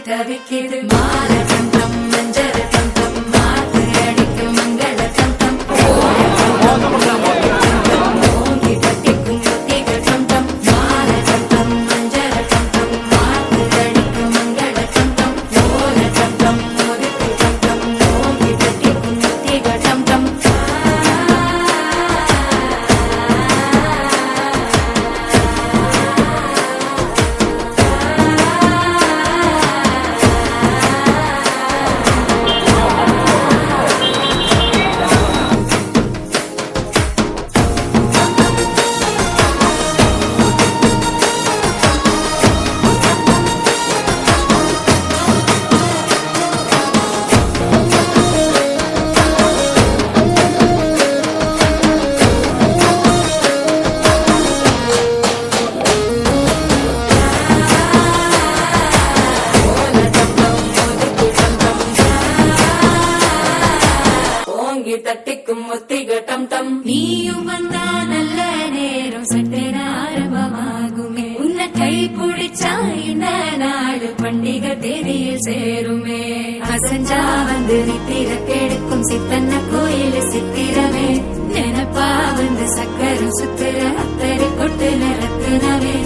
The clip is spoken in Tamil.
தவிக்கிது மால தந்தம் மஞ்சள் தந்தம் மாத்து அடிக்கும் மங்கள தந்தம் ஓங்கி பட்டிக்கும் முத்திகள் தந்தம் மால தந்தம் மஞ்சள் தந்தம் மாத்து அடிக்கும் மங்கள தந்தம் ஓல தந்தம் ஒதுக்கு தந்தம் ஓங்கி பட்டிக்கும் முத்திகள் தந்தம் தட்டிக்கும் முத்திகட்டம் தம் நீயும் வந்தா நல்ல நேரம் சட்டென ஆரம்பமாகுமே உன்னை கை பிடிச்சா இந்த நாடு பண்டிகை தேதியில் சேருமே அசஞ்சா வந்து நித்திர கெடுக்கும் சித்தன்ன கோயில் சித்திரமே நினைப்பா வந்து சக்கரம் சுத்துற அத்தரை கொட்டு நிறத்துனவே